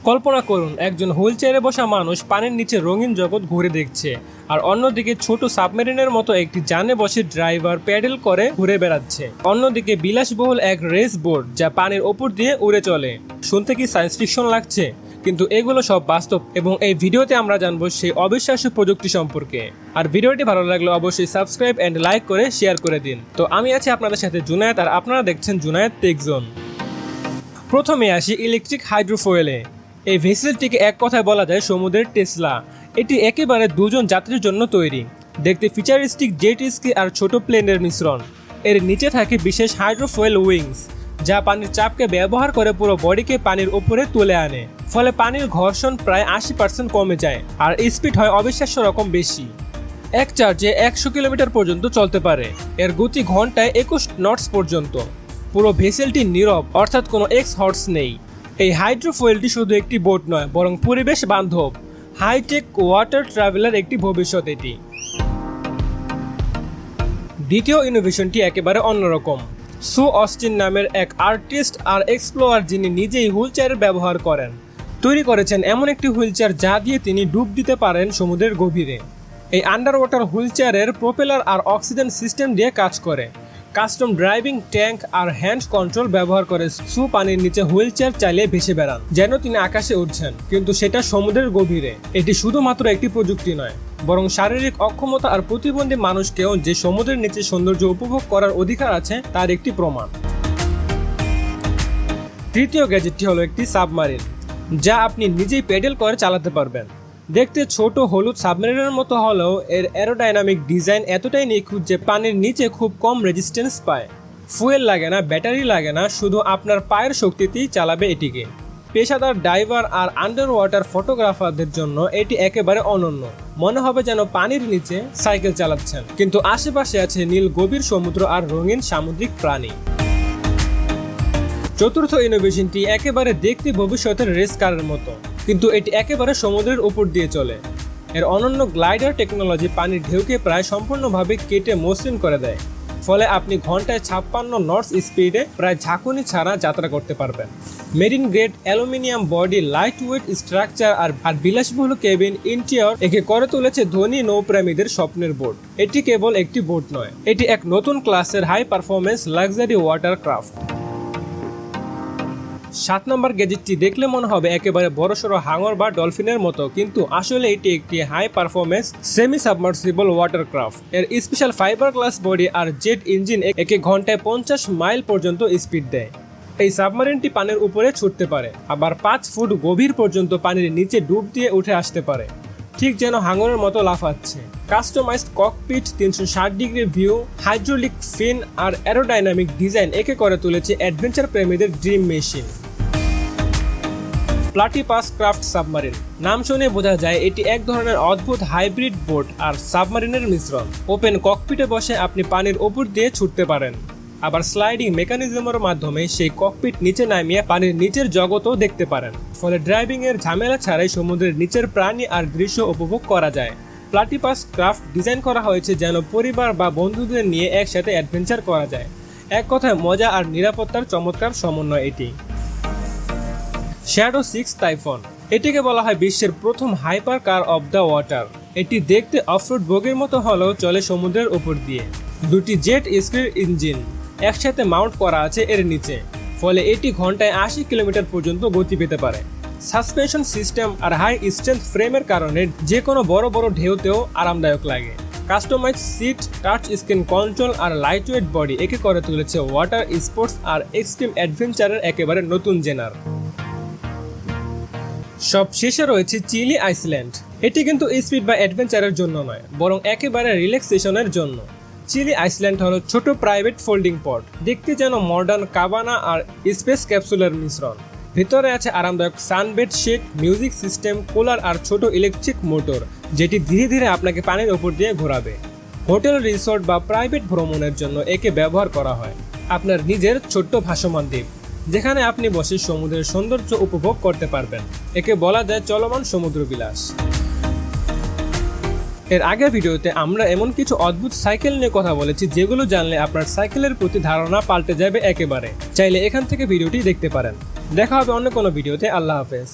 কল্পনা করুন একজন হুইল চেয়ারে বসা মানুষ পানির নিচে রঙিন জগৎ ঘুরে দেখছে, আর অন্যদিকে ছোট সাবমেরিনের মতো একটি যানে বসে ড্রাইভার প্যাডেল করে ঘুরে বেড়াচ্ছে। অন্যদিকে বিলাসবহুল এক রেস বোর্ড যা পানির ওপর দিয়ে উড়ে চলে। শুনতে কি সায়েন্স ফিকশন লাগছে? কিন্তু এগুলো সব বাস্তব, এবং এই ভিডিওতে আমরা জানবো সেই অবিশ্বাস্য প্রযুক্তি সম্পর্কে। আর ভিডিওটি ভালো লাগলে অবশ্যই সাবস্ক্রাইব এন্ড লাইক করে শেয়ার করে দিন। তো আমি আছি আপনাদের সাথে জুনায়েদ, আর আপনারা দেখছেন জুনায়েদ টেক জোন। প্রথমে আসি ইলেকট্রিক হাইড্রোফুয়েলে। এই ভেসেলটিকে এক কথায় বলা যায় সমুদ্রের টেসলা। এটি একেবারে দুজন যাত্রীর জন্য তৈরি। দেখতে ফিচারিস্টিক জেট স্কি আর ছোট প্লেনের মিশ্রণ। এর নিচে থাকে বিশেষ হাইড্রোফুয়েল উইংস, যা পানির চাপকে ব্যবহার করে পুরো বডিকে পানির উপরে তুলে আনে। ফলে পানির ঘর্ষণ প্রায় 80% কমে যায়, আর স্পিড হয় অবিশ্বাস্য রকম বেশি। এক চার্জে 100 কিলোমিটার পর্যন্ত চলতে পারে। এর গতি ঘন্টায় 21 নটস পর্যন্ত। পুরো ভেসেলটি নীরব, অর্থাৎ কোনো এক্স হর্স নেই। এই হাইড্রোফুয়েলটি শুধু একটি বোট নয়, বরং পরিবেশ বান্ধব হাইটেক ওয়াটার ট্রাভেলার একটি ভবিষ্যৎ এটি। দ্বিতীয় ইনোভেশনটি একেবারে অন্যরকম। সু অস্টিন নামের এক আর্টিস্ট আর এক্সপ্লোরার, যিনি নিজেই হুইল চেয়ার ব্যবহার করেন, তৈরি করেছেন এমন একটি হুইল চেয়ার যা দিয়ে তিনি ডুব দিতে পারেন সমুদ্রের গভীরে। এই আন্ডার ওয়াটার হুইল চেয়ারের প্রোপেলার আর অক্সিজেন সিস্টেম দিয়ে কাজ করে। কাস্টম ড্রাইভিং ট্যাঙ্ক আর হ্যান্ড কন্ট্রোল ব্যবহার করে সু পানির নিচে হুইল চেয়ার চালিয়ে ভেসে বেড়ান, যেন তিনি আকাশে উঠছেন, কিন্তু সেটা সমুদ্রের গভীরে। এটি শুধুমাত্র একটি প্রযুক্তি নয়, বরং শারীরিক অক্ষমতা আর প্রতিবন্ধী মানুষকেও যে সমুদ্রের নিচে সৌন্দর্য উপভোগ করার অধিকার আছে তার একটি প্রমাণ। তৃতীয় গ্যাজেটটি হলো একটি সাবমারিন, যা আপনি নিজেই প্যাডেল করে চালাতে পারবেন। দেখতে ছোট হলুদ সাবমেরিনের মতো হলেও এর অ্যারোডাইনামিক ডিজাইন এতটাই নিখুঁত যে পানির নিচে খুব কম রেজিস্ট্যান্স পায়। ফুয়েল লাগে না, ব্যাটারি লাগে না, শুধু আপনার পায়ের শক্তিতেই চালাবে এটিকে। পেশাদার ডাইভার আর আন্ডার ওয়াটার ফটোগ্রাফারদের জন্য এটি একেবারে অনন্য। মনে হবে যেন পানির নিচে সাইকেল চালাচ্ছেন, কিন্তু আশেপাশে আছে নীল গভীর সমুদ্র আর রঙিন সামুদ্রিক প্রাণী। চতুর্থ ইনোভেশনটি একেবারে দেখতে ভবিষ্যতের রেস কারের মতো, কিন্তু এটি একেবারে সমুদ্রের উপর দিয়ে চলে। এর অনন্য গ্লাইডার টেকনোলজি পানির ঢেউকে প্রায় সম্পূর্ণভাবে কেটে মসৃণ করে দেয়। ফলে আপনি ঘন্টায় 56 নটস স্পিডে প্রায় ঝাঁকুনি ছাড়া যাত্রা করতে পারবেন। Marine grade aluminium body, light weight structure আর বিলাসবহুল কেবিন ইন্টেরিয়র একে করে তুলেছে ধনী নৌপ্রেমীদের স্বপ্নের বোট। এটি কেবল একটি বোট নয়, এটি এক নতুন ক্লাসের high performance luxury watercraft. 7 number গ্যাজেটটি দেখলে মনে হবে একেবারে বড়সড় হাঙর বা ডলফিনের মতো, কিন্তু আসলে এটি একটি হাই পারফরমেন্স সেমি সাবমার্সিবল ওয়াটারক্রাফট। এর স্পেশাল ফাইবার গ্লাস বডি আর জেট ইঞ্জিন একে ঘন্টায় 50 মাইল পর্যন্ত স্পিড দেয়। এই সাবমারিনটি পানির উপরে ছুটতে পারে, আবার 5 ফুট গভীর পর্যন্ত পানির নিচে ডুব দিয়ে উঠে আসতে পারে, ঠিক যেন হাঙরের মতো লাফাচ্ছে। Customised cockpit, 360 degree view, hydraulic fin আর অ্যারোডাইনামিক ডিজাইন একে করে তুলেছে অ্যাডভেঞ্চার প্রেমীদের dream machine. Platypus craft submarine নাম শুনে বোঝা যায় এটি এক ধরনের অদ্ভুত হাইব্রিড বোট আর সাবমারিনের মিশ্রণ। ওপেন ককপিটে বসে আপনি পানির ওপর দিয়ে ছুটতে পারেন, আবার স্লাইডিং মেকানিজমের মাধ্যমে সেই ককপিট নিচে নামিয়ে পানির নিচের জগৎও দেখতে পারেন। ফলে ড্রাইভিং এর ঝামেলা ছাড়াই সমুদ্রের নিচের প্রাণী আর দৃশ্য উপভোগ করা যায়। প্লাটিপাস ক্রাফট ডিজাইন করা হয়েছে যেন পরিবার বা বন্ধুদের নিয়ে একসাথে অ্যাডভেঞ্চার করা যায়। এক কথায় মজা আর নিরাপত্তার চমৎকার সমন্বয় এটি। শ্যাডো 6 টাইফন, এটিকে বলা হয় বিশ্বের প্রথম hyper car of the water. এটি দেখতে অফরোড বগির মতো হলেও চলে সমুদ্রের উপর দিয়ে। দুটি জেট স্কির ইঞ্জিন একসাথে মাউন্ট করা আছে এর নিচে, ফলে এটি ঘন্টায় 80 কিলোমিটার পর্যন্ত গতি পেতে পারে। সাসপেনশন সিস্টেম আর হাই স্ট্রেংথ ফ্রেমের কারণে যে কোনো বড় বড় ঢেউতেও আরামদায়ক লাগে। Customise seat, touch screen control আর লাইট ওয়েট বডি একে করে তুলেছে ওয়াটার স্পোর্টস আর এক্সট্রিম অ্যাডভেঞ্চারের একেবারে নতুন জেনার। সব শেষে রয়েছে চিলি আইল্যান্ড। এটি কিন্তু স্পিড বা অ্যাডভেঞ্চারের জন্য নয়, বরং একেবারে রিল্যাক্সেশনের জন্য। চিলি আইল্যান্ড হলো ছোট প্রাইভেট ফোল্ডিং পট, দেখতে যেন মডার্ন কাবানা আর স্পেস ক্যাপসুলের মিশ্রণ। ভিতরে আছে আরামদায়ক sunbed shade, music system, cooler আর ছোট ইলেকট্রিক মোটর, যেটি ধীরে ধীরে আপনাকে পানির উপর দিয়ে ঘোরাবে। হোটেল, রিসোর্ট বা প্রাইভেট ভ্রমণের জন্য একে ব্যবহার করা হয়। আপনার নিজের ছোট্ট ভাসমান দ্বীপ, যেখানে আপনি বসে সমুদ্রের সৌন্দর্য উপভোগ করতে পারবেন। একে বলা যায় চলমান সমুদ্র বিলাস। এর আগের ভিডিওতে আমরা এমন কিছু অদ্ভুত সাইকেল নিয়ে কথা বলেছি যেগুলো জানলে আপনার সাইকেলের প্রতি ধারণা পাল্টে যাবে একেবারে। চাইলে এখান থেকে ভিডিওটি দেখতে পারেন। দেখা হবে অন্য কোনো ভিডিওতে। আল্লাহ হাফেজ।